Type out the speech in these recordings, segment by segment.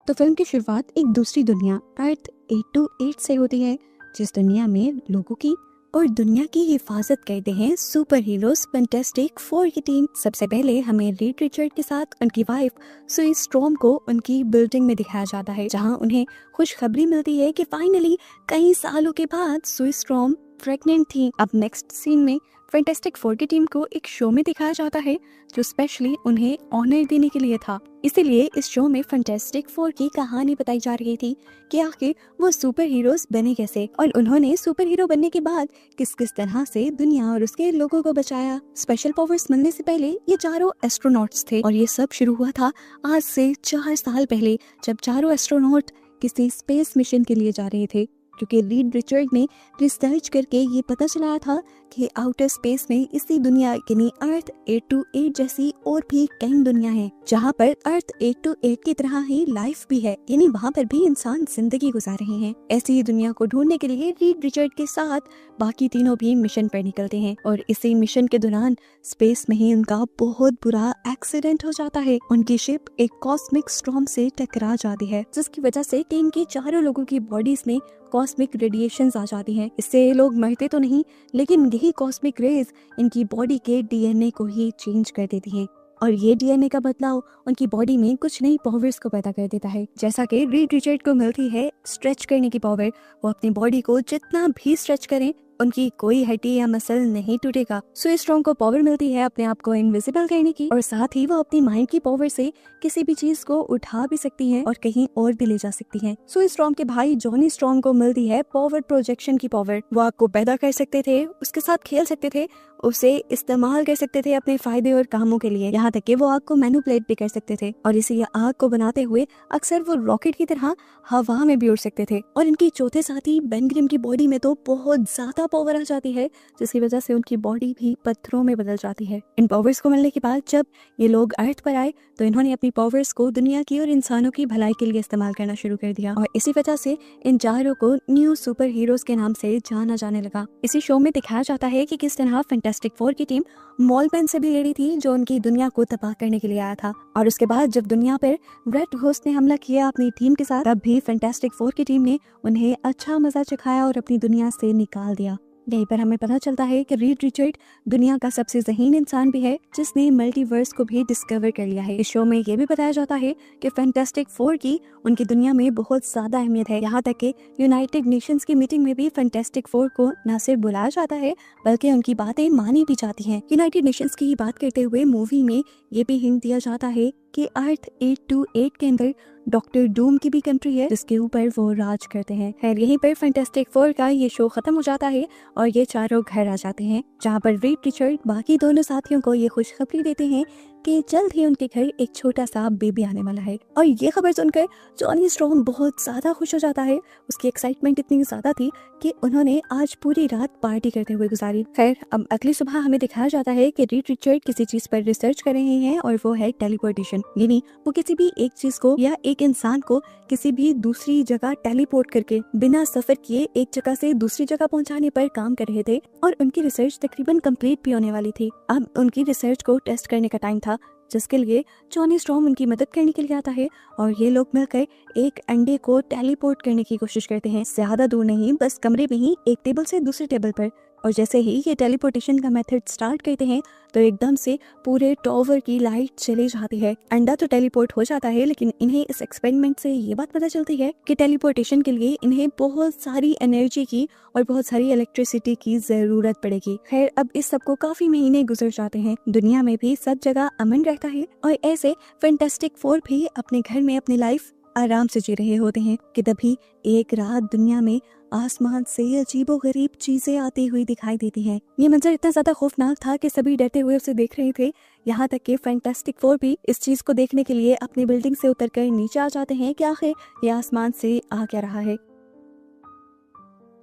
तो फिल्म की शुरुआत एक दूसरी दुनिया अर्थ 828 से होती है, जिस दुनिया में लोगों की और दुनिया की हिफाजत करते हैं सुपर हीरोज फैंटास्टिक फोर की टीम। सबसे पहले हमें रीड रिचर्ड के साथ उनकी वाइफ सुई स्ट्रॉम को उनकी बिल्डिंग में दिखाया जाता है, जहां उन्हें खुशखबरी मिलती है कि फाइनली कई सालों के बाद सुई स्ट्रॉम प्रेग्नेंट थी। अब नेक्स्ट सीन में फैंटास्टिक फोर की टीम को एक शो में दिखाया जाता है जो स्पेशली उन्हें ऑनर देने के लिए था। इसीलिए इस शो में फैंटास्टिक फोर की कहानी बताई जा रही थी कि आखिर वो सुपर हीरोज बने कैसे और उन्होंने सुपर हीरो बनने के बाद किस किस तरह से दुनिया और उसके लोगों को बचाया। स्पेशल पावर्स मिलने से पहले ये चारों एस्ट्रोनॉट्स थे और ये सब शुरू हुआ था आज से 4 साल पहले, जब चारों एस्ट्रोनॉट किसी स्पेस मिशन के लिए जा रहे थे, क्योंकि रीड रिचर्ड ने रिसर्च करके ये पता चलाया था कि आउटर स्पेस में इसी दुनिया यानी अर्थ 828 जैसी और भी कई दुनिया हैं, जहाँ पर अर्थ 828 की तरह ही लाइफ भी है, यानी वहाँ पर भी इंसान जिंदगी गुजार रहे हैं। ऐसी ही दुनिया को ढूंढने के लिए रीड रिचर्ड के साथ बाकी तीनों भी मिशन पर निकलते हैं और इसी मिशन के दौरान स्पेस में ही उनका बहुत बुरा एक्सीडेंट हो जाता है। उनकी शिप एक कॉस्मिक स्टॉर्म से टकरा जाती है, जिसकी वजह से टीम के चारों लोगों की बॉडीज में कॉस्मिक रेडिएशंस आ जाती हैं। इससे ये लोग मरते तो नहीं, लेकिन यही कॉस्मिक रेज इनकी बॉडी के डीएनए को ही चेंज कर देती हैं और ये डीएनए का बदलाव उनकी बॉडी में कुछ नई पावर्स को पैदा कर देता है। जैसा कि रीड रिचर्ड को मिलती है स्ट्रेच करने की पावर, वो अपनी बॉडी को जितना भी स्ट्रेच करें उनकी कोई हड्डी या मसल नहीं टूटेगा। सुई स्ट्रॉम को पावर मिलती है अपने आप को इनविजिबल करने की और साथ ही वो अपनी माइंड की पावर से किसी भी चीज को उठा भी सकती हैं और कहीं और भी ले जा सकती हैं। सुई स्ट्रॉम के भाई जॉनी स्ट्रॉम को मिलती है पावर प्रोजेक्शन की पावर। वो आग को पैदा कर सकते थे, उसके साथ खेल सकते थे, उसे इस्तेमाल कर सकते थे अपने फायदे और कामों के लिए, यहाँ तक कि वो आग को मैनिपुलेट भी कर सकते थे और इसी आग को बनाते हुए अक्सर वो रॉकेट की तरह हवा में भी उड़ सकते थे। और इनकी चौथे साथी बेन ग्रिम की बॉडी में तो बहुत ज्यादा पावर आ जाती है, जिसकी वजह से उनकी बॉडी भी पत्थरों में बदल जाती है। इन पावर्स को मिलने के बाद जब ये लोग अर्थ पर आए तो इन्होंने अपनी पावर्स को दुनिया की और इंसानों की भलाई के लिए इस्तेमाल करना शुरू कर दिया और इसी वजह से इन चारों को न्यू सुपर हीरोज के नाम से जाना जाने लगा। इसी शो में दिखाया जाता है कि किस तरह फैंटास्टिक फोर की टीम मॉलपेन से भी लड़ी थी, जो उनकी दुनिया को तबाह करने के लिए आया था। और उसके बाद जब दुनिया पर रेड घोस्ट ने हमला किया अपनी टीम के साथ, तब भी फैंटास्टिक फोर की टीम ने उन्हें अच्छा मजा चखाया और अपनी दुनिया से निकाल दिया। यहीं पर हमें पता चलता है कि रीड रिचर्ड दुनिया का सबसे ज़हीन इंसान भी है, जिसने मल्टीवर्स को भी डिस्कवर कर लिया है। इस शो में ये भी बताया जाता है कि फैंटास्टिक फोर की उनकी दुनिया में बहुत ज़्यादा अहमियत है, यहाँ तक कि यूनाइटेड नेशंस की मीटिंग में भी फैंटास्टिक फोर को न सिर्फ बुलाया जाता है बल्कि उनकी बातें मानी भी जाती हैं। यूनाइटेड नेशंस की बात करते हुए मूवी में ये भी हिंट दिया जाता है कि अर्थ 828 के अंदर डॉक्टर डूम की भी कंट्री है, जिसके ऊपर वो राज करते हैं। खैर यहीं पर फैंटास्टिक फोर का ये शो खत्म हो जाता है और ये चारों घर आ जाते हैं, जहाँ पर रीड रिचर्ड बाकी दोनों साथियों को ये खुशखबरी देते हैं कि जल्द ही उनके घर एक छोटा सा बेबी आने वाला है। और ये खबर सुनकर जॉनी स्ट्रॉम बहुत ज्यादा खुश हो जाता है। उसकी एक्साइटमेंट इतनी ज्यादा थी कि उन्होंने आज पूरी रात पार्टी करते हुए गुजारी। खैर अब अगली सुबह हमें दिखाया जाता है कि रीड रिचर्ड किसी चीज पर रिसर्च कर रहे हैं और वो है टेलीपोर्टेशन, यानी वो किसी भी एक चीज को या एक इंसान को किसी भी दूसरी जगह टेलीपोर्ट करके बिना सफर किए एक जगह से दूसरी जगह पहुंचाने पर काम कर रहे थे और उनकी रिसर्च तकरीबन कंप्लीट भी होने वाली थी। अब उनकी रिसर्च को टेस्ट करने का टाइम था, जिसके लिए जॉनी स्ट्रॉम उनकी मदद करने के लिए आता है और ये लोग मिलकर एक अंडे को टेलीपोर्ट करने की कोशिश करते हैं, ज्यादा दूर नहीं, बस कमरे में ही एक टेबल से दूसरे टेबल पर। और जैसे ही ये टेलीपोर्टेशन का मेथड स्टार्ट करते हैं तो एकदम से पूरे टॉवर की लाइट चली जाती है। अंडा तो टेलीपोर्ट हो जाता है, लेकिन इन्हें इस एक्सपेरिमेंट से ये बात पता चलती है कि टेलीपोर्टेशन के लिए इन्हें बहुत सारी एनर्जी की और बहुत सारी इलेक्ट्रिसिटी की जरूरत पड़ेगी। खैर अब इस सब को काफी महीने गुजर जाते हैं, दुनिया में भी सब जगह अमन रहता है और ऐसे फैंटास्टिक फोर भी अपने घर में अपनी लाइफ आराम से जी रहे होते हैं कि तभी एक रात दुनिया में आसमान से अजीबोगरीब चीजें आती हुई दिखाई देती हैं। ये मंजर इतना ज्यादा खौफनाक था कि सभी डरते हुए उसे देख रहे थे, यहाँ तक कि फैंटास्टिक फोर भी इस चीज को देखने के लिए अपनी बिल्डिंग से उतरकर नीचे आ जाते हैं कि आखिर ये आसमान से आ क्या रहा है।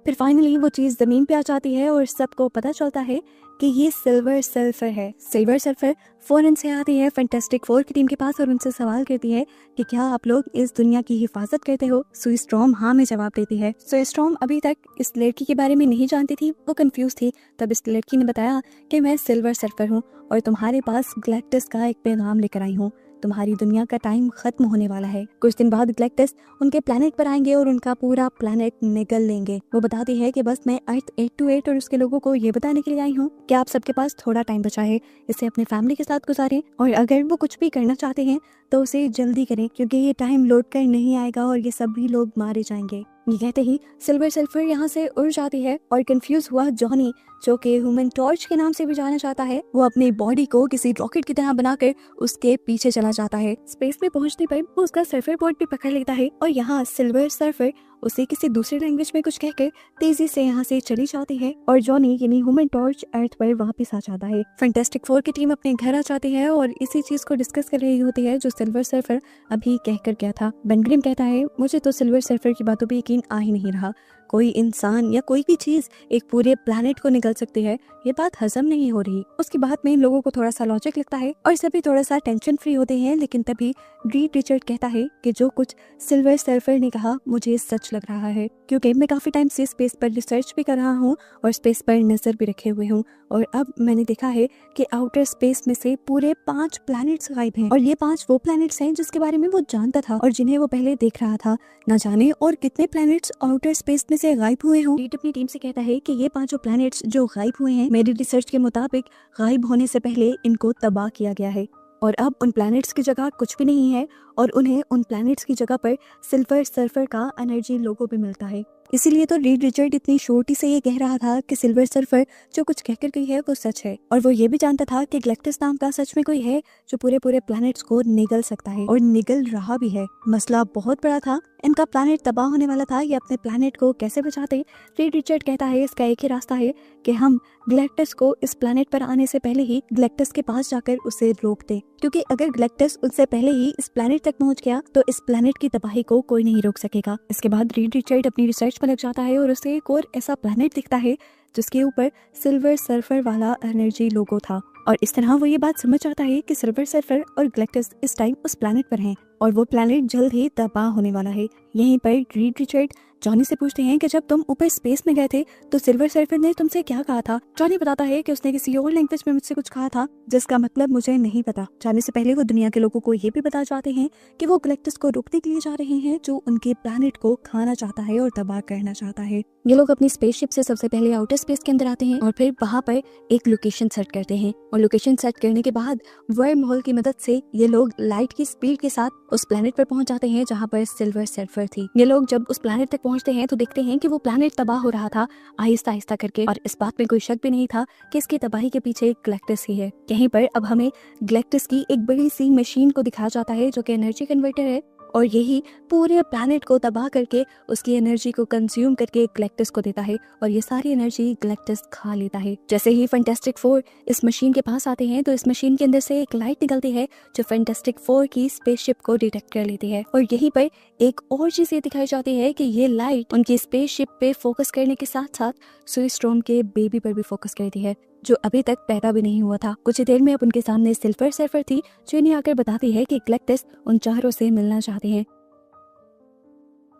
फिर फाइनली वो चीज जमीन पे आ जाती है और सबको पता चलता है कि ये सिल्वर सल्फर है। सिल्वर सल्फर फौरन से आती है फैंटास्टिक फोर की टीम के पास और उनसे सवाल करती है कि क्या आप लोग इस दुनिया की हिफाजत करते हो। सुई स्ट्रॉम हाँ में जवाब देती है। सुई स्ट्रॉम अभी तक इस लड़की के बारे में नहीं जानती थी, वो कंफ्यूज थी। तब इस लड़की ने बताया कि मैं सिल्वर सल्फर हूँ और तुम्हारे पास गैलेक्टस का एक पैगाम लेकर आई हूँ, तुम्हारी दुनिया का टाइम खत्म होने वाला है। कुछ दिन बाद गैलेक्टस उनके प्लेनेट पर आएंगे और उनका पूरा प्लेनेट निगल लेंगे। वो बताती है कि बस मैं अर्थ 828 और उसके लोगों को ये बताने के लिए आई हूँ कि आप सबके पास थोड़ा टाइम बचा है, इसे अपने फैमिली के साथ गुजारें और अगर वो कुछ भी करना चाहते हैं तो उसे जल्दी करें, क्योंकि ये टाइम लौट कर नहीं आएगा और ये सभी लोग मारे जाएंगे। ये कहते ही सिल्वर सर्फर यहाँ से उड़ जाती है और कंफ्यूज हुआ जॉनी, जो कि ह्यूमन टॉर्च के नाम से भी जाना जाता है, वो अपनी बॉडी को किसी रॉकेट की तरह बनाकर उसके पीछे चला जाता है। स्पेस में पहुंचने पर वो उसका सर्फर बोर्ड भी पकड़ लेता है और यहाँ सिल्वर सर्फर उसे किसी दूसरी लैंग्वेज में कुछ कहकर तेजी से यहाँ से चली जाती है और जॉनी यानी ह्यूमन टॉर्च अर्थ पर वापस आ जाता है। फैंटास्टिक फोर की टीम अपने घर आ जाती है और इसी चीज को डिस्कस कर रही होती है जो सिल्वर सर्फर अभी कहकर गया था। बेन ग्रिम कहता है, मुझे तो सिल्वर सर्फर की बातों पे यकीन आ ही नहीं रहा। कोई इंसान या कोई भी चीज एक पूरे प्लेनेट को निगल सकती है, ये बात हजम नहीं हो रही। उसकी बात में इन लोगों को थोड़ा सा लॉजिक लगता है और सभी थोड़ा सा टेंशन फ्री होते हैं, लेकिन तभी रीड रिचर्ड कहता है कि जो कुछ सिल्वर सर्फर ने कहा मुझे सच लग रहा है, क्योंकि मैं काफी टाइम से स्पेस पर रिसर्च भी कर रहा हूँ और स्पेस पर नजर भी रखे हुए हूँ और अब मैंने देखा है कि आउटर स्पेस में से पूरे 5 प्लैनेट्स गायब हैं और ये 5 वो प्लैनेट्स हैं जिसके बारे में वो जानता था और जिन्हें वो पहले देख रहा था। न जाने और कितने प्लैनेट्स आउटर स्पेस में से गायब हुए हों। रीड अपनी टीम से कहता है कि ये 5 प्लैनेट्स जो गायब हुए हैं, मेरी रिसर्च के मुताबिक गायब होने से पहले इनको तबाह किया गया है और अब उन प्लैनेट्स की जगह कुछ भी नहीं है और उन्हें उन प्लैनेट्स की जगह पर सिल्वर सर्फर का एनर्जी लोगो भी मिलता है। इसीलिए तो रीड रिचर्ड इतनी छोटी से ये कह रहा था कि सिल्वर सर्फर जो कुछ कहकर गई है वो सच है और वो ये भी जानता था कि गैलेक्टस नाम का सच में कोई है जो पूरे पूरे प्लैनेट्स को निगल सकता है और निगल रहा भी है। मसला बहुत बड़ा था, इनका प्लैनेट तबाह होने वाला था। ये अपने प्लैनेट को कैसे बचाते? रीड रिचर्ड कहता है इसका एक ही रास्ता है कि हम गैलेक्टस को इस प्लैनेट पर आने से पहले ही गैलेक्टस के पास जाकर उसे रोक दे, क्योंकि अगर गैलेक्टस उससे पहले ही इस प्लैनेट तक पहुंच गया तो इस प्लैनेट की तबाही को कोई नहीं रोक सकेगा। इसके बाद रीड रिचर्ड अपनी रिसर्च में लग जाता है और उसे एक और ऐसा प्लैनेट दिखता है जिसके ऊपर सिल्वर सर्फर वाला एनर्जी लोगो था और इस तरह वो ये बात समझ जाता है कि सिल्वर सर्फर और गैलेक्टस इस टाइम उस प्लैनेट पर हैं और वो प्लैनेट जल्द ही तबाह होने वाला है। यहीं पर रीड रिचर्ड जॉनी से पूछते हैं कि जब तुम ऊपर स्पेस में गए थे तो सिल्वर सर्फर ने तुमसे क्या कहा था? जॉनी बताता है कि उसने किसी और लैंग्वेज में मुझसे कुछ कहा था जिसका मतलब मुझे नहीं पता। जाने से पहले वो दुनिया के लोगों को ये भी बता जाते हैं कि वो गैलेक्टस को रोकने के लिए जा रहे हैं जो उनके प्लैनेट को खाना चाहता है और तबाह करना चाहता है। ये लोग अपनी स्पेसशिप से सबसे पहले आउटर स्पेस के अंदर आते हैं और फिर वहाँ पर एक लोकेशन सेट करते हैं और लोकेशन सेट करने के बाद वर्म होल की मदद से ये लोग लाइट की स्पीड के साथ उस प्लैनेट पर पहुंच जाते हैं जहाँ पर सिल्वर सर्फर थी। ये लोग जब उस प्लैनेट तक पहुंचते हैं तो देखते हैं कि वो प्लैनेट तबाह हो रहा था आहिस्ता आहिस्ता करके और इस बात में कोई शक भी नहीं था कि इसकी तबाही के पीछे गैलेक्टस ही है। यहीं पर अब हमें गैलेक्टस की एक बड़ी सी मशीन को दिखाया जाता है जो कि एनर्जी कन्वर्टर है और यही पूरे प्लैनेट को तबाह करके उसकी एनर्जी को कंज्यूम करके गैलेक्टस को देता है और ये सारी एनर्जी गैलेक्टस खा लेता है। जैसे ही फैंटास्टिक फोर इस मशीन के पास आते हैं तो इस मशीन के अंदर से एक लाइट निकलती है जो फैंटास्टिक फोर की स्पेसशिप को डिटेक्ट कर लेती है और यहीं पर एक और चीज ये दिखाई जाती है कि ये लाइट उनकी स्पेसशिप पे फोकस करने के साथ साथ सुई स्टॉर्म के बेबी पर भी फोकस करती है जो अभी तक पैदा भी नहीं हुआ था। कुछ ही देर में अब उनके सामने सिल्वर सर्फर थी जो इन्हें आकर बताती है कि गैलेक्टस उन चारों से मिलना चाहते हैं।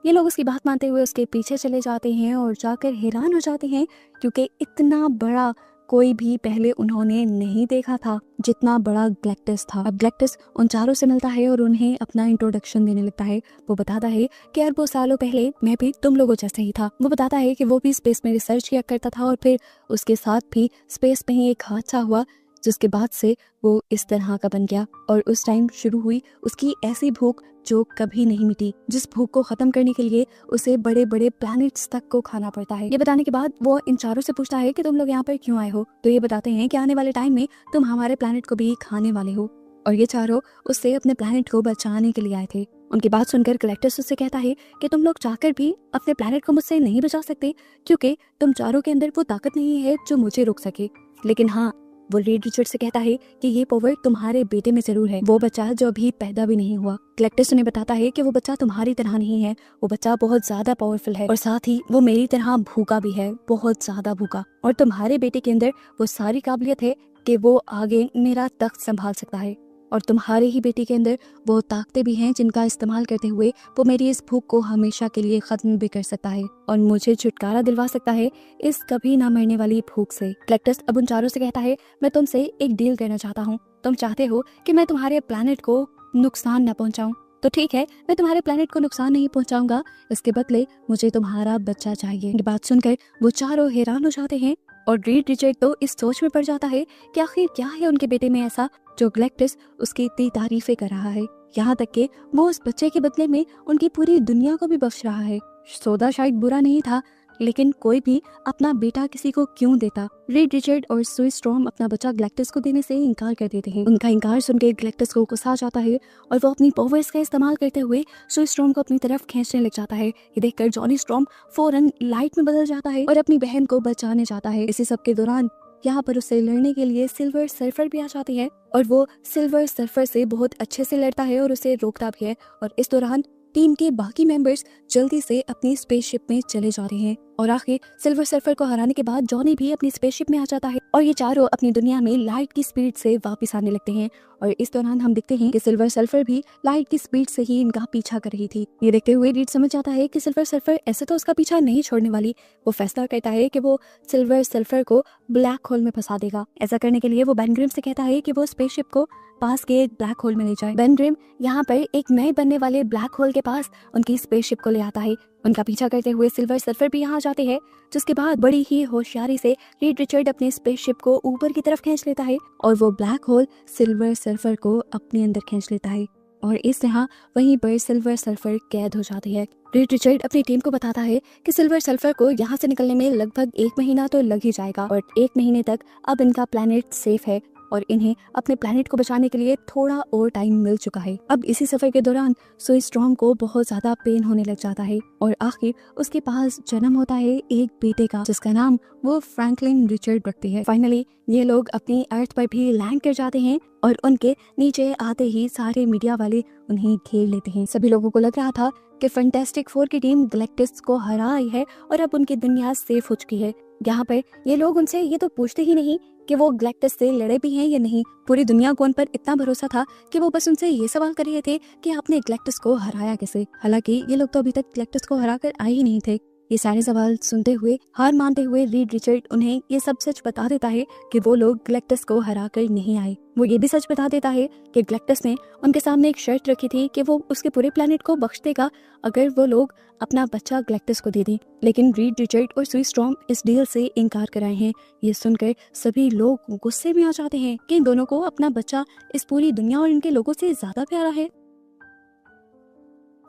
ये लोग उसकी बात मानते हुए उसके पीछे चले जाते हैं और जाकर हैरान हो जाते हैं क्योंकि इतना बड़ा कोई भी पहले उन्होंने नहीं देखा था जितना बड़ा गैलेक्टस था। अब गैलेक्टस उन चारों से मिलता है और उन्हें अपना इंट्रोडक्शन देने लगता है। वो बताता है कि अरबों सालों पहले मैं भी तुम लोगों जैसे ही था। वो बताता है कि वो भी स्पेस में रिसर्च किया करता था और फिर उसके साथ भी स्पेस में ही एक हादसा हुआ जिसके बाद से वो इस तरह का बन गया और उस टाइम शुरू हुई उसकी ऐसी भूख जो कभी नहीं मिटी, जिस भूख को खत्म करने के लिए उसे बड़े बड़े प्लैनेट्स तक को खाना पड़ता है। ये बताने के बाद वो इन चारों से पूछता है कि तुम लोग यहाँ पर क्यों आए हो? तो ये बताते हैं कि आने वाले टाइम में तुम हमारे प्लैनेट को भी खाने वाले हो और ये चारों उससे अपने प्लैनेट को बचाने के लिए आए थे। उनकी बात सुनकर गैलेक्टस उससे कहता है कि तुम लोग चाहकर भी अपने प्लैनेट को मुझसे नहीं बचा सकते क्योंकि तुम चारों के अंदर वो ताकत नहीं है जो मुझे रोक सके। लेकिन हाँ, वो रीड रिचर्ड से कहता है कि ये पावर तुम्हारे बेटे में जरूर है, वो बच्चा जो अभी पैदा भी नहीं हुआ। गैलेक्टस उन्हें बताता है कि वो बच्चा तुम्हारी तरह नहीं है, वो बच्चा बहुत ज्यादा पावरफुल है और साथ ही वो मेरी तरह भूखा भी है, बहुत ज्यादा भूखा। और तुम्हारे बेटे के अंदर वो सारी काबिलियत है कि वो आगे मेरा तख्त संभाल सकता है और तुम्हारे ही बेटे के अंदर वो ताकतें भी हैं जिनका इस्तेमाल करते हुए वो मेरी इस भूख को हमेशा के लिए खत्म भी कर सकता है और मुझे छुटकारा दिलवा सकता है इस कभी ना मरने वाली भूख से। गैलेक्टस अब उन चारों से कहता है मैं तुमसे एक डील करना चाहता हूँ। तुम चाहते हो कि मैं तुम्हारे प्लैनेट को नुकसान ना पहुंचाऊं। तो ठीक है, मैं तुम्हारे प्लेनेट को नुकसान नहीं पहुंचाऊंगा, इसके बदले मुझे तुम्हारा बच्चा चाहिए। ये बात सुनकर वो चारों हैरान हो जाते हैं और रीड रिचर्ड तो इस सोच में पड़ जाता है कि आखिर क्या है उनके बेटे में ऐसा जो गैलेक्टस उसकी इतनी तारीफें कर रहा है। यहाँ तक कि वो उस बच्चे के बदले में उनकी पूरी दुनिया को भी बख्श रहा है। सौदा शायद बुरा नहीं था, लेकिन कोई भी अपना बेटा किसी को क्यों देता। रीड रिचर्ड और सुई स्टॉर्म अपना बच्चा गैलेक्टस को देने से इनकार कर देते हैं। उनका इनकार सुनकर गैलेक्टस को गुस्सा आ जाता है और वो अपनी पावर्स का इस्तेमाल करते हुए सुई स्टॉर्म को अपनी तरफ खींचने लग जाता है। ये देखकर जॉनी स्टॉर्म फौरन लाइट में बदल जाता है और अपनी बहन को बचाने जाता है। इसी सब के दौरान यहाँ पर उससे लड़ने के लिए सिल्वर सर्फर भी आ जाती है और वो सिल्वर सर्फर से बहुत अच्छे से लड़ता है और उसे रोकता भी है। और इस दौरान टीम के बाकी मेंबर्स जल्दी से अपनी स्पेसशिप में चले जाते हैं और आखिर सिल्वर सर्फर को हराने के बाद जॉनी भी अपनी स्पेसशिप में आ जाता है और ये चारों अपनी दुनिया में लाइट की स्पीड से वापस आने लगते हैं। और इस दौरान हम देखते हैं कि सिल्वर सर्फर भी लाइट की स्पीड से ही इनका पीछा कर रही थी। ये देखते हुए रीड समझ जाता है कि सिल्वर सर्फर ऐसे तो उसका पीछा नहीं छोड़ने वाली। वो फैसला करता है कि वो सिल्वर सर्फर को ब्लैक होल में फंसा देगा। ऐसा करने के लिए वो बेन ग्रिम से कहता है कि वो स्पेसशिप को पास के एक ब्लैक होल में ले जाए। बेन ग्रिम यहाँ पर एक नए बनने वाले ब्लैक होल के पास उनकी स्पेसशिप को ले आता है। उनका पीछा करते हुए सिल्वर सर्फर भी यहाँ जाते हैं, जिसके बाद बड़ी ही होशियारी से रीड रिचर्ड अपने स्पेसशिप को ऊपर की तरफ खींच लेता है और वो ब्लैक होल सिल्वर सर्फर को अपने अंदर खींच लेता है और इस तरह वहीं पर सिल्वर सर्फर कैद हो जाती है। रीड रिचर्ड अपनी टीम को बताता है कि सिल्वर सर्फर को यहाँ से निकलने में लगभग 1 महीना तो लग ही जाएगा और 1 महीने तक अब इनका प्लेनेट सेफ है और इन्हें अपने प्लेनेट को बचाने के लिए थोड़ा और टाइम मिल चुका है। अब इसी सफर के दौरान सुई स्टॉर्म को बहुत ज्यादा पेन होने लग जाता है और आखिर उसके पास जन्म होता है एक बेटे का, जिसका नाम वो फ्रैंकलिन रिचर्ड रखती है। फाइनली ये लोग अपनी अर्थ पर भी लैंड कर जाते हैं और उनके नीचे आते ही सारे मीडिया वाले उन्हें घेर लेते हैं। सभी लोगों को लग रहा था कि फैंटास्टिक फोर की टीम गैलेक्टस को हरा आई है और अब उनकी दुनिया सेफ हो चुकी है। यहाँ पर ये लोग उनसे ये तो पूछते ही नहीं कि वो गैलेक्टस से लड़े भी हैं या नहीं। पूरी दुनिया को उन पर इतना भरोसा था कि वो बस उनसे ये सवाल कर रहे थे कि आपने गैलेक्टस को हराया कैसे। हालांकि ये लोग तो अभी तक गैलेक्टस को हरा कर आए ही नहीं थे। ये सारे सवाल सुनते हुए हार मानते हुए रीड रिचर्ड उन्हें ये सब सच बता देता है कि वो लोग गैलेक्टस को हरा कर नहीं आए। वो ये भी सच बता देता है कि गैलेक्टस ने उनके सामने एक शर्त रखी थी कि वो उसके पूरे प्लेनेट को बख्श देगा अगर वो लोग अपना बच्चा गैलेक्टस को दे दें। लेकिन रीड रिचर्ड और सुई स्टॉर्म इस डील से इनकार कर आए हैं। ये सुनकर सभी लोग गुस्से में आ जाते हैं कि इन दोनों को अपना बच्चा इस पूरी दुनिया और इनके लोगों से ज्यादा प्यारा है।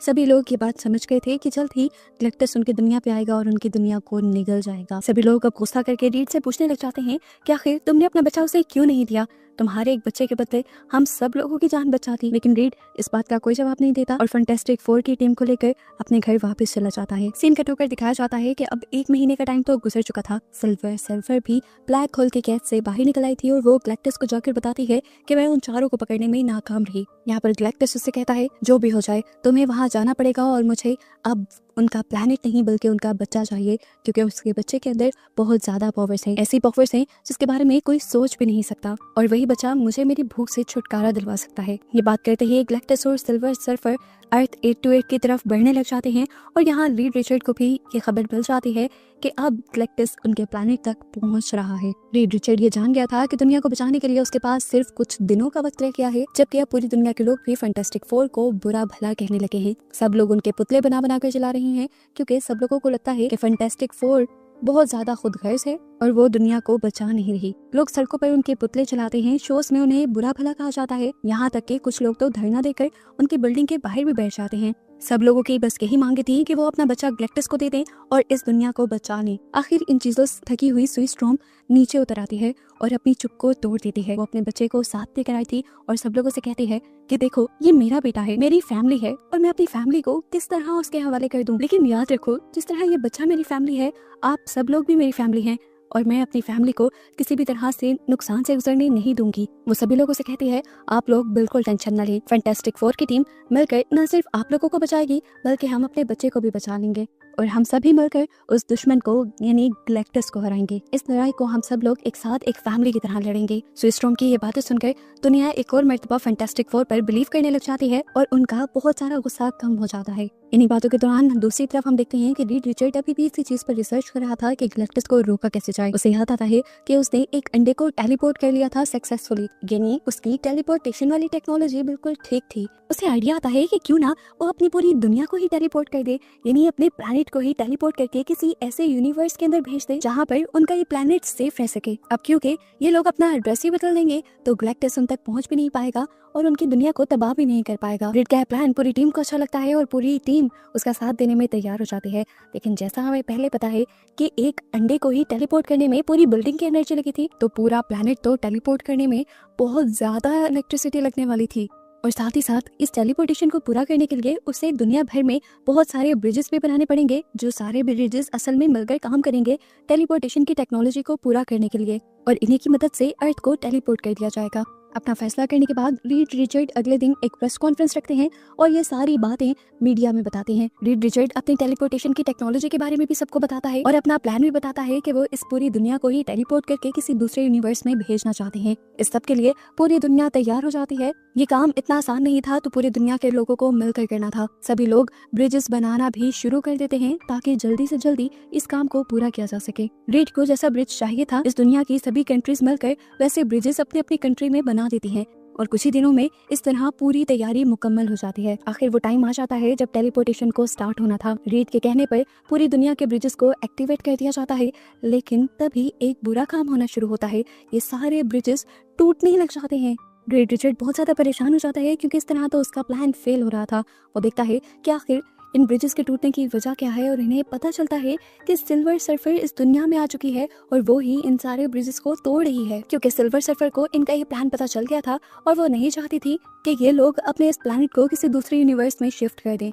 सभी लोग ये बात समझ गए थे कि जल्द ही गैलेक्टस उनकी दुनिया पे आएगा और उनकी दुनिया को निगल जाएगा। सभी लोग अब गुस्सा करके रीड से पूछने लग जाते हैं कि आखिर तुमने अपना बच्चा उसे क्यों नहीं दिया। तुम्हारे एक बच्चे के बदले हम सब लोगों की जान बचाती। लेकिन रीड इस बात का कोई जवाब नहीं देता और फैंटास्टिक फोर की टीम को लेकर अपने घर वापस चला जाता है। सीन कट होकर दिखाया जाता है कि अब 1 महीने का टाइम तो गुजर चुका था। सिल्वर सर्फर भी ब्लैक होल की कैद से बाहर निकल आई थी और वो गैलेक्टस को जाकर बताती है कि वह उन चारों को पकड़ने में नाकाम रही। यहाँ पर गैलेक्टस उससे कहता है जो भी हो जाए तुम्हें वहाँ जाना पड़ेगा और मुझे अब उनका प्लेनेट नहीं बल्कि उनका बच्चा चाहिए, क्योंकि उसके बच्चे के अंदर बहुत ज्यादा पावर्स हैं, ऐसी पावर्स हैं जिसके बारे में कोई सोच भी नहीं सकता और वही बच्चा मुझे मेरी भूख से छुटकारा दिलवा सकता है। ये बात करते ही गैलेक्टस और सिल्वर सर्फर अर्थ 828 की तरफ बढ़ने लग जाते हैं और यहाँ रीड रिचर्ड को भी ये खबर मिल जाती है कि अब गैलेक्टस उनके प्लेनेट तक पहुंच रहा है। रीड रिचर्ड ये जान गया था कि दुनिया को बचाने के लिए उसके पास सिर्फ कुछ दिनों का वक्त रह गया है, जबकि अब पूरी दुनिया के लोग भी फैंटास्टिक फोर को बुरा भला कहने लगे हैं। सब लोग उनके पुतले बना कर चला रहे हैं क्योंकि सब लोगों को लगता है कि फैंटास्टिक फोर बहुत ज्यादा खुदगर्ज है और वो दुनिया को बचा नहीं रही। लोग सड़कों पर उनके पुतले चलाते हैं, शोज में उन्हें बुरा भला कहा जाता है। यहाँ तक कि कुछ लोग तो धरना देकर उनकी बिल्डिंग के बाहर भी बैठ जाते हैं। सब लोगों की बस यही मांग थी कि वो अपना बच्चा गैलेक्टस को दे दें और इस दुनिया को बचा लें। आखिर इन चीजों से थकी हुई सुई स्टॉर्म नीचे उतर आती है और अपनी चुप को तोड़ देती है। वो अपने बच्चे को साथ लेकर आई थी और सब लोगों से कहती है कि देखो ये मेरा बेटा है, मेरी फैमिली है और मैं अपनी फैमिली को किस तरह उसके हवाले कर दूं। लेकिन याद रखो जिस तरह ये बच्चा मेरी फैमिली है, आप सब लोग भी मेरी फैमिली हैं और मैं अपनी फैमिली को किसी भी तरह से नुकसान से गुजरने नहीं दूंगी। वो सभी लोगों से कहती है आप लोग बिल्कुल टेंशन न लें, फैंटास्टिक फोर की टीम मिलकर न सिर्फ आप लोगों को बचाएगी बल्कि हम अपने बच्चे को भी बचा लेंगे। और हम सभी मिलकर उस दुश्मन को यानी गैलेक्टस को हराएंगे। इस लड़ाई को हम सब लोग एक साथ एक फैमिली की तरह लड़ेंगे। सो स्टॉर्म की ये बातें सुनकर दुनिया एक और मर्तबा फैंटास्टिक फोर पर बिलीव करने लग जाती है और उनका बहुत सारा गुस्सा कम हो जाता है। इन्हीं बातों के दौरान दूसरी तरफ हम देखते हैं कि रीड रिचर्ड अभी भी इसी चीज पर रिसर्च कर रहा था कि गैलेक्टस को रोका कैसे जाए। उसे याद आता है कि उसने एक अंडे को टेलीपोर्ट कर लिया था सक्सेसफुली, यानी उसकी टेलीपोर्टेशन वाली टेक्नोलॉजी बिल्कुल ठीक थी। उसे आइडिया आता है कि क्यों ना वो अपनी पूरी दुनिया को ही टेलीपोर्ट कर दे, यानी अपने प्लैनेट को ही टेलीपोर्ट करके किसी ऐसे यूनिवर्स के अंदर भेज दे जहाँ पर उनका ये प्लैनेट सेफ रह सके। अब क्योंकि ये लोग अपना एड्रेस ही बदल देंगे तो गैलेक्टस उन तक पहुंच भी नहीं पाएगा और उनकी दुनिया को तबाह भी नहीं कर पाएगा। रीड का प्लान पूरी टीम को अच्छा लगता है और पूरी टीम उसका साथ देने में तैयार हो जाती है। लेकिन जैसा हमें पहले पता है कि एक अंडे को ही टेलीपोर्ट करने में पूरी बिल्डिंग की एनर्जी लगी थी, तो पूरा प्लैनेट तो टेलीपोर्ट करने में बहुत ज्यादा इलेक्ट्रिसिटी लगने वाली थी। और साथ ही साथ इस टेलीपोर्टेशन को पूरा करने के लिए उसे दुनिया भर में बहुत सारे ब्रिजेस भी बनाने पड़ेंगे, जो सारे ब्रिजेस असल में मिलकर काम करेंगे टेलीपोर्टेशन की टेक्नोलॉजी को पूरा करने के लिए, और इन्हीं की मदद से अर्थ को टेलीपोर्ट कर दिया जाएगा। अपना फैसला करने के बाद रीड रिचर्ड अगले दिन एक प्रेस कॉन्फ्रेंस रखते हैं और ये सारी बातें मीडिया में बताते हैं। रीड रिचर्ड अपनी टेलीपोर्टेशन की टेक्नोलॉजी के बारे में भी सबको बताता है और अपना प्लान भी बताता है कि वो इस पूरी दुनिया को ही टेलीपोर्ट करके किसी दूसरे यूनिवर्स में भेजना चाहते हैं। इस सब के लिए पूरी दुनिया तैयार हो जाती है। ये काम इतना आसान नहीं था, तो पूरी दुनिया के लोगों को मिलकर करना था। सभी लोग ब्रिजेस बनाना भी शुरू कर देते हैं ताकि जल्दी से जल्दी इस काम को पूरा किया जा सके। रीड को जैसा ब्रिज चाहिए था, इस दुनिया की सभी कंट्रीज मिलकर वैसे ब्रिजेस अपनी अपनी कंट्री में बना देती हैं और कुछ ही दिनों में इस तरह पूरी तैयारी मुकम्मल हो जाती है। आखिर वो टाइम आ जाता है जब टेलीपोर्टेशन को स्टार्ट होना था। रीड के कहने पर पूरी दुनिया के ब्रिजेस को एक्टिवेट कर दिया जाता है, लेकिन तभी एक बुरा काम होना शुरू होता है। ये सारे ब्रिजेस टूटने लग जाते हैं। रीड रिचर्ड बहुत ज्यादा परेशान हो जाता है क्योंकि इस तरह तो उसका प्लान फेल हो रहा था। वो देखता है कि आखिर इन ब्रिजेस के टूटने की वजह क्या है और इन्हें पता चलता है कि सिल्वर सर्फर इस दुनिया में आ चुकी है और वो ही इन सारे ब्रिजेस को तोड़ रही है, क्योंकि सिल्वर सर्फर को इनका ये प्लान पता चल गया था और वो नहीं चाहती थी कि ये लोग अपने इस प्लैनेट को किसी दूसरे यूनिवर्स में शिफ्ट कर दें।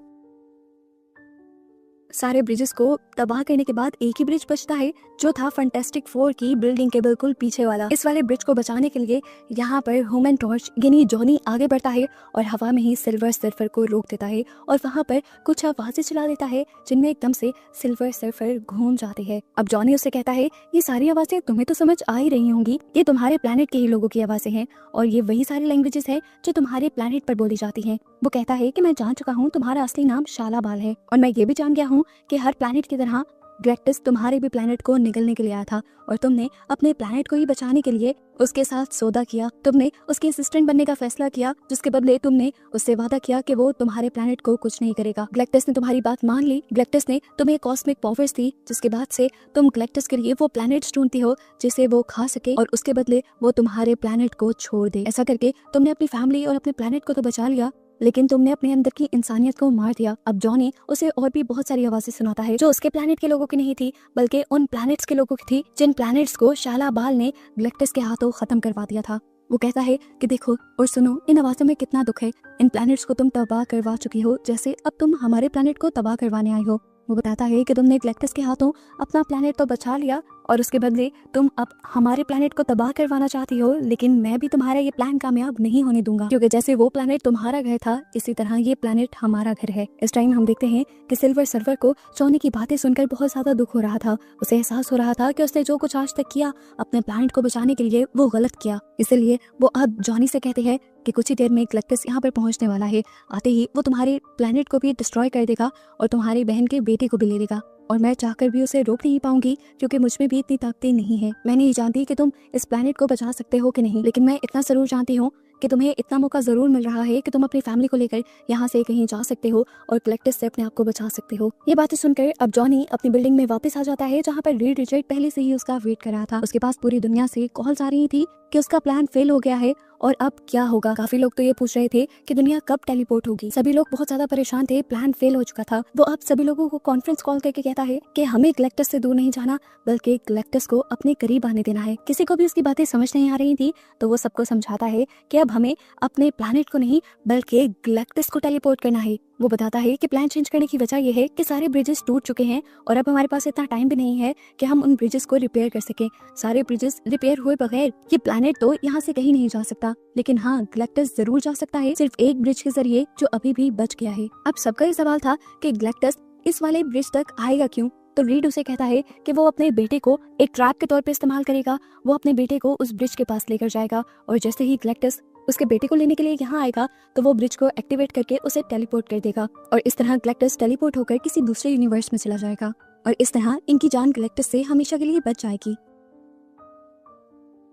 सारे ब्रिजेस को तबाह करने के बाद एक ही ब्रिज बचता है, जो था फैंटास्टिक फोर की बिल्डिंग के बिल्कुल पीछे वाला। इस वाले ब्रिज को बचाने के लिए यहाँ पर ह्यूमन टॉर्च यानी जॉनी आगे बढ़ता है और हवा में ही सिल्वर सर्फर को रोक देता है और वहाँ पर कुछ आवाजें चला देता है जिनमें एकदम से सिल्वर सर्फर घूम जाते हैं। अब जॉनी उससे कहता है, ये सारी आवाजें तुम्हें तो समझ आ ही रही होंगी, ये तुम्हारे प्लैनेट के ही लोगों की आवाजें हैं और ये वही सारी लैंग्वेजेस है जो तुम्हारे प्लैनेट पर बोली जाती हैं। वो कहता है कि मैं जान चुका हूँ तुम्हारा असली नाम शालाबाल है और मैं ये भी जान गया हूँ कि हर प्लैनेट की तरह गैलेक्टस तुम्हारे भी प्लैनेट को निगलने के लिए आया था और तुमने अपने प्लैनेट को ही बचाने के लिए उसके साथ सौदा किया। तुमने उसके असिस्टेंट बनने का फैसला किया, जिसके बदले तुमने उससे वादा किया कि वो तुम्हारे प्लैनेट को कुछ नहीं करेगा। गैलेक्टस ने तुम्हारी बात मान ली। गैलेक्टस ने तुम्हें कॉस्मिक पावर्स दी, जिसके बाद से तुम गैलेक्टस के लिए वो प्लैनेट्स ढूंढती हो जिसे वो खा सके और उसके बदले वो तुम्हारे प्लैनेट को छोड़ दे। ऐसा करके तुमने अपनी फैमिली और अपने प्लैनेट को तो बचा लिया, लेकिन तुमने अपने अंदर की इंसानियत को मार दिया। अब जॉनी उसे और भी बहुत सारी आवाजें सुनाता है जो उसके प्लैनेट के लोगों की नहीं थी, बल्कि उन प्लैनेट्स के लोगों की थी जिन प्लैनेट्स को शालाबाल ने गैलेक्टस के हाथों खत्म करवा दिया था। वो कहता है कि देखो और सुनो, इन आवाजों में कितना दुख है। इन प्लैनेट्स को तुम तबाह करवा चुकी हो, जैसे अब तुम हमारे प्लैनेट को तबाह करवाने आई हो। वो बताता है कि तुमने गैलेक्टस के हाथों अपना प्लैनेट तो बचा लिया और उसके बदले तुम अब हमारे प्लैनेट को तबाह करवाना चाहती हो, लेकिन मैं भी तुम्हारा ये प्लान कामयाब नहीं होने दूंगा, क्योंकि जैसे वो प्लैनेट तुम्हारा घर था इसी तरह ये प्लैनेट हमारा घर है। इस टाइम हम देखते हैं कि सिल्वर सर्फर को जॉनी की बातें सुनकर बहुत ज्यादा दुख हो रहा था। उसे एहसास हो रहा था कि उसने जो कुछ आज तक किया अपने प्लैनेट को बचाने के लिए वो गलत किया। इसलिए वो अब जॉनी से कहते हैं कि कुछ ही देर में गैलेक्टस यहाँ पर पहुंचने वाला है। आते ही वो तुम्हारे प्लैनेट को भी डिस्ट्रॉय कर देगा और तुम्हारी बहन के बेटे को भी ले लेगा और मैं चाहकर भी उसे रोक नहीं पाऊंगी, क्योंकि मुझ में भी इतनी ताकतें नहीं है। मैं नहीं जानती कि तुम इस प्लैनेट को बचा सकते हो कि नहीं, लेकिन मैं इतना जरूर जानती हूँ कि तुम्हें इतना मौका जरूर मिल रहा है कि तुम अपनी फैमिली को लेकर यहाँ से कहीं जा सकते हो और गैलेक्टस से अपने आप को बचा सकते हो। ये बातें सुनकर अब जॉनी अपनी बिल्डिंग में वापस आ जाता है, जहाँ पर रीड रिचर्ड पहले से ही उसका वेट कर रहा था। उसके पास पूरी दुनिया से कॉल्स आ रही थी कि उसका प्लान फेल हो गया है और अब क्या होगा। काफी लोग तो ये पूछ रहे थे कि दुनिया कब टेलीपोर्ट होगी। सभी लोग बहुत ज्यादा परेशान थे, प्लान फेल हो चुका था। वो अब सभी लोगों को कॉन्फ्रेंस कॉल करके कहता है कि हमें गैलेक्टस से दूर नहीं जाना, बल्कि गैलेक्टस को अपने करीब आने देना है। किसी को भी उसकी बातें समझ नहीं आ रही थी, तो वो सबको समझाता है कि अब हमें अपने प्लैनेट को नहीं बल्कि गैलेक्टस को टेलीपोर्ट करना है। वो बताता है कि प्लान चेंज करने की वजह यह है कि सारे ब्रिजेस टूट चुके हैं और अब हमारे पास इतना टाइम भी नहीं है कि हम उन ब्रिजेस को रिपेयर कर सकें। सारे ब्रिजेस रिपेयर हुए बगैर ये प्लैनेट तो यहाँ से कहीं नहीं जा सकता, लेकिन हाँ गैलेक्टस जरूर जा सकता है, सिर्फ एक ब्रिज के जरिए जो अभी भी बच गया है। अब सबका ये सवाल था कि गैलेक्टस इस वाले ब्रिज तक आएगा क्यों? तो रीड उसे कहता है कि वो अपने बेटे को एक ट्रैप के तौर पे इस्तेमाल करेगा। वो अपने बेटे को उस ब्रिज के पास लेकर जाएगा और जैसे ही गैलेक्टस उसके बेटे को लेने के लिए यहाँ आएगा तो वो ब्रिज को एक्टिवेट करके उसे टेलीपोर्ट कर देगा और इस तरह गैलेक्टस टेलीपोर्ट होकर किसी दूसरे यूनिवर्स में चला जाएगा और इस तरह इनकी जान गैलेक्टस से हमेशा के लिए बच जाएगी।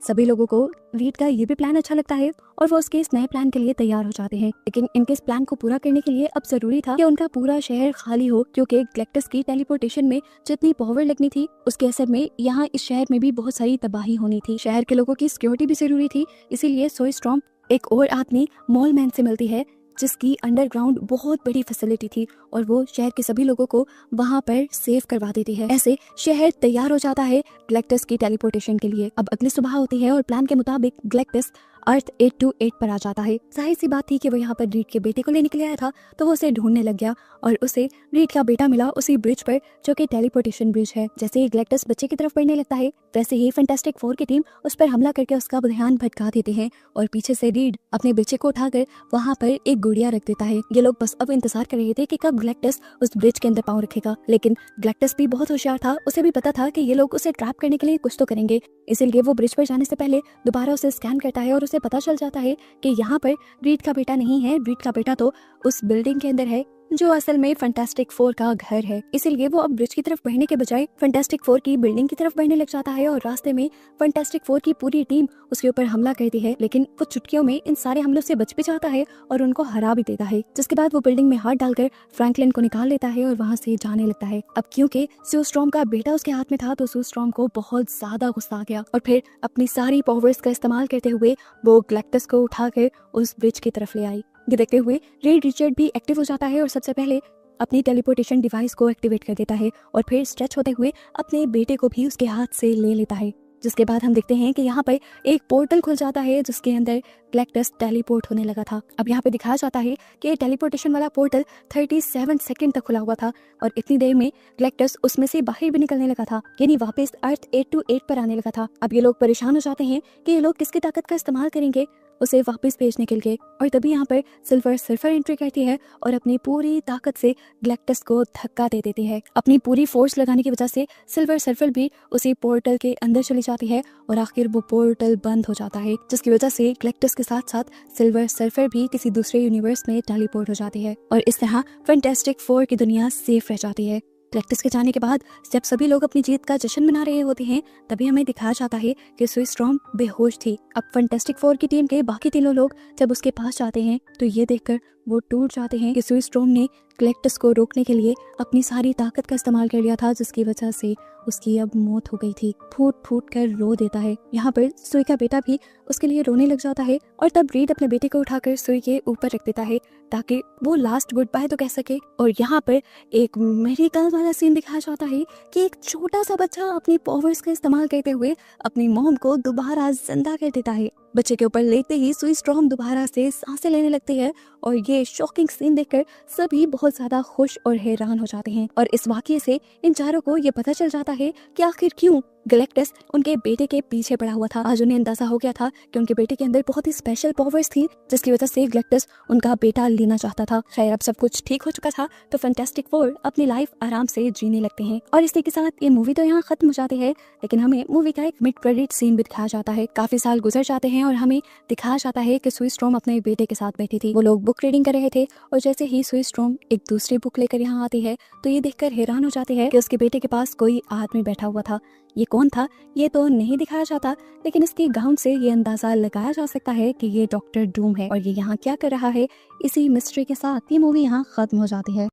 सभी लोगों को रीड का ये भी प्लान अच्छा लगता है और वो उसके इस नए प्लान के लिए तैयार हो जाते हैं, लेकिन इनके इस प्लान को पूरा करने के लिए अब जरूरी था कि उनका पूरा शहर खाली हो, क्योंकि गैलेक्टस की टेलीपोर्टेशन में जितनी पावर लगनी थी उसके असर में यहाँ इस शहर में भी बहुत सारी तबाही होनी थी। शहर के लोगों की सिक्योरिटी भी जरूरी थी, इसीलिए सोई स्टॉर्म एक और आदमी मॉल मैन से मिलती है जिसकी अंडरग्राउंड बहुत बड़ी फैसिलिटी थी और वो शहर के सभी लोगों को वहां पर सेव करवा देती है। ऐसे शहर तैयार हो जाता है गैलेक्टस की टेलीपोर्टेशन के लिए। अब अगली सुबह होती है और प्लान के मुताबिक गैलेक्टस अर्थ 828 पर आ जाता है। जाहिर सी बात थी कि वो यहाँ पर रीड के बेटे को लेने के लिए आया था, तो वो उसे ढूंढने लग गया और उसे रीड का बेटा मिला उसी ब्रिज पर जो कि टेलीपोर्टेशन ब्रिज है। जैसे ही गैलेक्टस बच्चे की तरफ बढ़ने लगता है वैसे ही फैंटास्टिक फोर की टीम उस पर हमला करके उसका ध्यान भटका देते हैं और पीछे से रीड अपने बच्चे को उठाकर वहाँ पर एक गुड़िया रख देता है। ये लोग बस अब इंतजार कर रहे थे कि कब गैलेक्टस उस ब्रिज के अंदर पाँव रखेगा, लेकिन गैलेक्टस भी बहुत होशियार था। उसे भी पता था कि ये लोग उसे ट्रैप करने के लिए कुछ तो करेंगे, इसीलिए वो ब्रिज पर जाने से पहले दोबारा उसे स्कैन करता है और उसे पता चल जाता है कि यहाँ पर रीड का बेटा नहीं है, रीड का बेटा तो उस बिल्डिंग के अंदर है जो असल में फैंटास्टिक फोर का घर है। इसीलिए वो अब ब्रिज की तरफ बढ़ने के बजाय फैंटास्टिक फोर की बिल्डिंग की तरफ बढ़ने लग जाता है और रास्ते में फैंटास्टिक फोर की पूरी टीम उसके ऊपर हमला करती है, लेकिन वो चुटकियों में इन सारे हमलों से बच भी जाता है और उनको हरा भी देता है। जिसके बाद वो बिल्डिंग में हाथ डालकर फ्रैंकलिन को निकाल लेता है और वहाँ से जाने लगता है। अब क्योंकि सू स्टॉर्म का बेटा उसके हाथ में था तो सू स्टॉर्म को बहुत ज्यादा गुस्सा आ गया और फिर अपनी सारी पावर्स का इस्तेमाल करते हुए वो गैलेक्टस को उठाकर उस ब्रिज की तरफ ले आई। ये देखते हुए रीड रिचर्ड भी एक्टिव हो जाता है और सबसे पहले अपनी टेलीपोर्टेशन डिवाइस को एक्टिवेट कर देता है और फिर स्ट्रेच होते हुए अपने बेटे को भी उसके हाथ से ले लेता है। जिसके बाद हम देखते हैं कि यहाँ पर एक पोर्टल खुल जाता है जिसके अंदर गैलेक्टस टेलीपोर्ट होने लगा था। अब यहाँ पे दिखाया जाता है कि टेलीपोर्टेशन वाला पोर्टल 37 सेकंड तक खुला हुआ था और इतनी देर में गैलेक्टस उसमें से बाहर भी निकलने लगा था, यानी वापस अर्थ 828 पर आने लगा था। अब ये लोग परेशान हो जाते हैं कि ये लोग किसकी ताकत का इस्तेमाल करेंगे उसे वापस भेजने के लिए, और तभी यहाँ पर सिल्वर सर्फर एंट्री करती है और अपनी पूरी ताकत से गैलेक्टस को धक्का दे देती है। अपनी पूरी फोर्स लगाने की वजह से सिल्वर सर्फर भी उसी पोर्टल के अंदर चली जाती है और आखिर वो पोर्टल बंद हो जाता है, जिसकी वजह से गैलेक्टस के साथ साथ सिल्वर सर्फर भी किसी दूसरे यूनिवर्स में टेलीपोर्ट हो जाती है और इस तरह फैंटास्टिक फोर की दुनिया सेफ रह जाती है। गैलेक्टस के जाने के बाद जब सभी लोग अपनी जीत का जश्न मना रहे होते हैं तभी हमें दिखाया जाता है कि सुई स्टॉर्म बेहोश थी। अब फैंटास्टिक फोर की टीम के बाकी तीनों लोग जब उसके पास जाते हैं तो ये देखकर वो टूट जाते हैं कि सुई स्टॉर्म ने गैलेक्टस को रोकने के लिए अपनी सारी ताकत का इस्तेमाल कर लिया था, जिसकी वजह से उसकी अब मौत हो गई थी। फूट फूट कर रो देता है। यहाँ पर सुई का बेटा भी उसके लिए रोने लग जाता है और तब रीड अपने बेटे को उठाकर सुई के ऊपर रख देता है ताकि वो लास्ट गुड बाय तो कह सके। और यहाँ पर एक मेडिकल वाला सीन दिखाया जाता है कि एक छोटा सा बच्चा अपनी पावर्स का इस्तेमाल करते हुए अपनी मॉम को दोबारा जिंदा कर देता है। बच्चे के ऊपर लेते ही सुई स्टॉर्म दोबारा से सांसें लेने लगती है और ये शॉकिंग सीन देखकर सभी बहुत ज्यादा खुश और हैरान हो जाते हैं। और इस वाकये से इन चारों को ये पता चल जाता है कि आखिर क्यों गैलेक्टस उनके बेटे के पीछे पड़ा हुआ था। आज उन्हें अंदाजा हो गया था कि उनके बेटे के अंदर बहुत ही स्पेशल पावर्स थी जिसकी वजह से गैलेक्टस उनका बेटा लेना चाहता था। खैर अब सब कुछ ठीक हो चुका था तो फैंटास्टिक फोर अपनी लाइफ आराम से जीने लगते हैं और इसी के साथ ये मूवी तो यहाँ खत्म हो जाती है, लेकिन हमें मूवी का एक मिड क्रेडिट सीन भी दिखाया जाता है। काफी साल गुजर जाते हैं और हमें दिखाया जाता है कि सुई स्टॉर्म अपने बेटे के साथ बैठी थी। वो लोग बुक रीडिंग कर रहे थे और जैसे ही सुई स्टॉर्म एक दूसरी बुक लेकर यहाँ आती है तो ये देखकर हैरान हो जाती है कि उसके बेटे के पास कोई आदमी बैठा हुआ था। ये कौन था ये तो नहीं दिखाया जाता, लेकिन इसके गाउन से ये अंदाजा लगाया जा सकता है कि ये डॉक्टर डूम है और ये यहाँ क्या कर रहा है। इसी मिस्ट्री के साथ ये मूवी यहाँ खत्म हो जाती है।